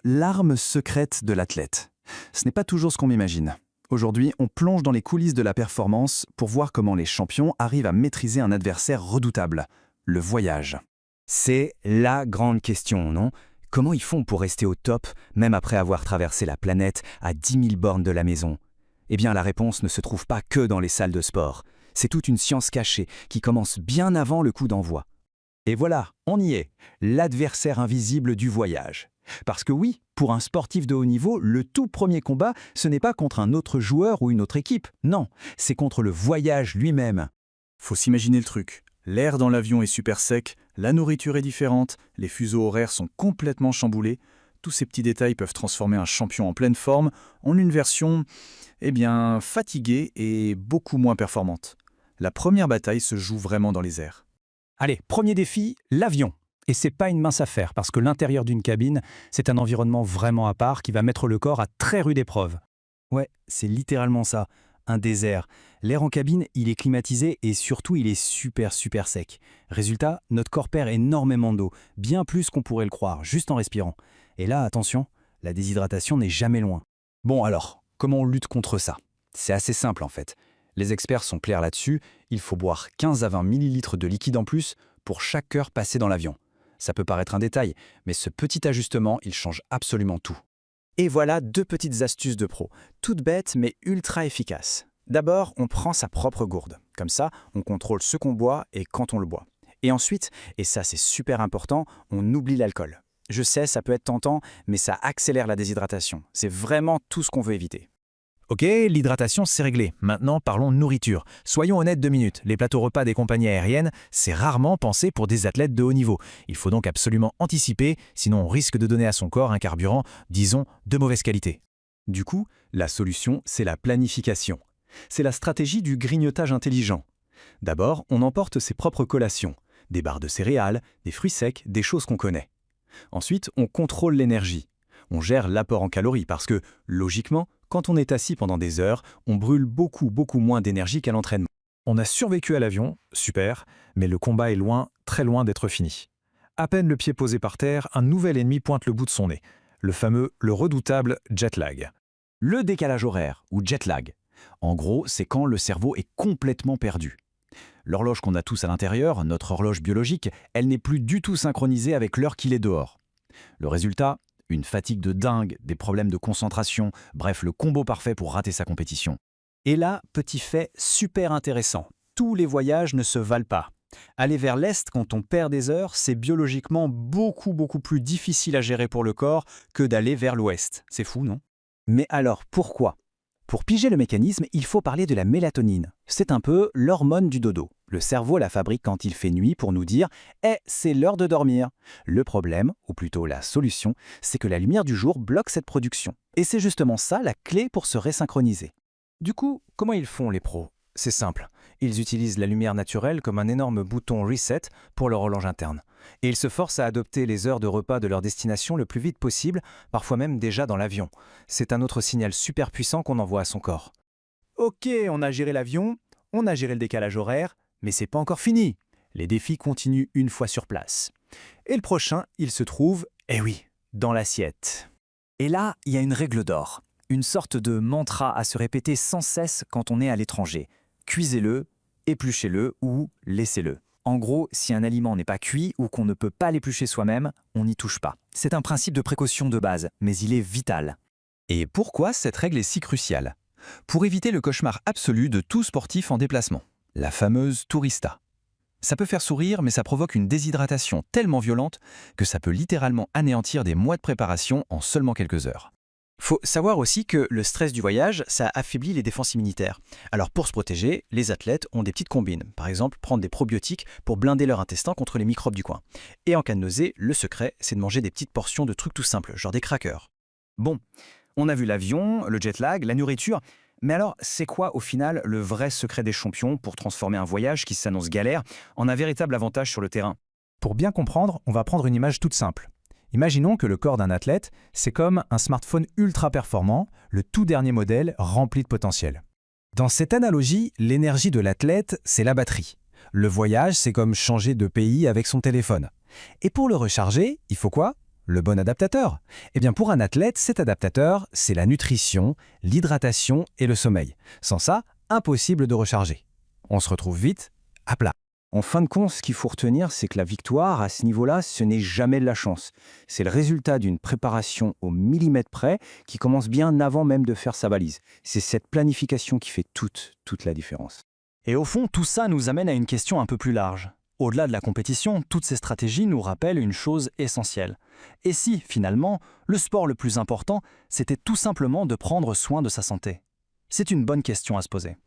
l'arme secrète de l'athlète. Ce n'est pas toujours ce qu'on m'imagine. Aujourd'hui, on plonge dans les coulisses de la performance pour voir comment les champions arrivent à maîtriser un adversaire redoutable, le voyage. C'est la grande question, non? Comment ils font pour rester au top, même après avoir traversé la planète à 10 000 bornes de la maison? Eh bien, la réponse ne se trouve pas que dans les salles de sport. C'est toute une science cachée qui commence bien avant le coup d'envoi. Et voilà, on y est, l'adversaire invisible du voyage. Parce que oui, pour un sportif de haut niveau, le tout premier combat, ce n'est pas contre un autre joueur ou une autre équipe. Non, c'est contre le voyage lui-même. Faut s'imaginer le truc. L'air dans l'avion est super sec, la nourriture est différente, les fuseaux horaires sont complètement chamboulés. Tous ces petits détails peuvent transformer un champion en pleine forme en une version, fatiguée et beaucoup moins performante. La première bataille se joue vraiment dans les airs. Allez, premier défi, l'avion. Et c'est pas une mince affaire, parce que l'intérieur d'une cabine, c'est un environnement vraiment à part qui va mettre le corps à très rude épreuve. Ouais, c'est littéralement ça, un désert. L'air en cabine, il est climatisé et surtout il est super sec. Résultat, notre corps perd énormément d'eau, bien plus qu'on pourrait le croire, juste en respirant. Et là, attention, la déshydratation n'est jamais loin. Bon alors, comment on lutte contre ça? C'est assez simple en fait. Les experts sont clairs là-dessus, il faut boire 15 à 20 millilitres de liquide en plus pour chaque heure passée dans l'avion. Ça peut paraître un détail, mais ce petit ajustement, il change absolument tout. Et voilà 2 petites astuces de pro, toutes bêtes mais ultra efficaces. D'abord, on prend sa propre gourde. Comme ça, on contrôle ce qu'on boit et quand on le boit. Et ensuite, et ça c'est super important, on oublie l'alcool. Je sais, ça peut être tentant, mais ça accélère la déshydratation. C'est vraiment tout ce qu'on veut éviter. Ok, l'hydratation c'est réglé. Maintenant parlons nourriture. Soyons honnêtes 2 minutes, les plateaux repas des compagnies aériennes, c'est rarement pensé pour des athlètes de haut niveau. Il faut donc absolument anticiper, sinon on risque de donner à son corps un carburant, disons, de mauvaise qualité. Du coup, la solution, c'est la planification. C'est la stratégie du grignotage intelligent. D'abord, on emporte ses propres collations, des barres de céréales, des fruits secs, des choses qu'on connaît. Ensuite, on contrôle l'énergie. On gère l'apport en calories parce que, logiquement, quand on est assis pendant des heures, on brûle beaucoup moins d'énergie qu'à l'entraînement. On a survécu à l'avion, super, mais le combat est loin, très loin d'être fini. À peine le pied posé par terre, un nouvel ennemi pointe le bout de son nez. Le redoutable jet lag. Le décalage horaire, ou jet lag. En gros, c'est quand le cerveau est complètement perdu. L'horloge qu'on a tous à l'intérieur, notre horloge biologique, elle n'est plus du tout synchronisée avec l'heure qu'il est dehors. Le résultat, une fatigue de dingue, des problèmes de concentration, bref, le combo parfait pour rater sa compétition. Et là, petit fait super intéressant. Tous les voyages ne se valent pas. Aller vers l'Est quand on perd des heures, c'est biologiquement beaucoup plus difficile à gérer pour le corps que d'aller vers l'Ouest. C'est fou, non? Mais alors, pourquoi? Pour piger le mécanisme, il faut parler de la mélatonine. C'est un peu l'hormone du dodo. Le cerveau la fabrique quand il fait nuit pour nous dire « Eh, c'est l'heure de dormir ». Le problème, ou plutôt la solution, c'est que la lumière du jour bloque cette production. Et c'est justement ça la clé pour se résynchroniser. Du coup, comment ils font les pros? C'est simple. Ils utilisent la lumière naturelle comme un énorme bouton reset pour leur horloge interne. Et ils se forcent à adopter les heures de repas de leur destination le plus vite possible, parfois même déjà dans l'avion. C'est un autre signal super puissant qu'on envoie à son corps. Ok, on a géré l'avion, on a géré le décalage horaire, mais c'est pas encore fini. Les défis continuent une fois sur place. Et le prochain, il se trouve, dans l'assiette. Et là, il y a une règle d'or. Une sorte de mantra à se répéter sans cesse quand on est à l'étranger. Cuisez-le, épluchez-le ou laissez-le. En gros, si un aliment n'est pas cuit ou qu'on ne peut pas l'éplucher soi-même, on n'y touche pas. C'est un principe de précaution de base, mais il est vital. Et pourquoi cette règle est si cruciale? Pour éviter le cauchemar absolu de tout sportif en déplacement, la fameuse tourista. Ça peut faire sourire, mais ça provoque une déshydratation tellement violente que ça peut littéralement anéantir des mois de préparation en seulement quelques heures. Faut savoir aussi que le stress du voyage, ça affaiblit les défenses immunitaires. Alors pour se protéger, les athlètes ont des petites combines. Par exemple, prendre des probiotiques pour blinder leur intestin contre les microbes du coin. Et en cas de nausée, le secret, c'est de manger des petites portions de trucs tout simples, genre des crackers. Bon, on a vu l'avion, le jet lag, la nourriture. Mais alors, c'est quoi au final le vrai secret des champions pour transformer un voyage qui s'annonce galère en un véritable avantage sur le terrain? Pour bien comprendre, on va prendre une image toute simple. Imaginons que le corps d'un athlète, c'est comme un smartphone ultra performant, le tout dernier modèle rempli de potentiel. Dans cette analogie, l'énergie de l'athlète, c'est la batterie. Le voyage, c'est comme changer de pays avec son téléphone. Et pour le recharger, il faut quoi? Le bon adaptateur? Eh bien pour un athlète, cet adaptateur, c'est la nutrition, l'hydratation et le sommeil. Sans ça, impossible de recharger. On se retrouve vite à plat. En fin de compte, ce qu'il faut retenir, c'est que la victoire, à ce niveau-là, ce n'est jamais de la chance. C'est le résultat d'une préparation au millimètre près qui commence bien avant même de faire sa valise. C'est cette planification qui fait toute la différence. Et au fond, tout ça nous amène à une question un peu plus large. Au-delà de la compétition, toutes ces stratégies nous rappellent une chose essentielle. Et si, finalement, le sport le plus important, c'était tout simplement de prendre soin de sa santé? C'est une bonne question à se poser.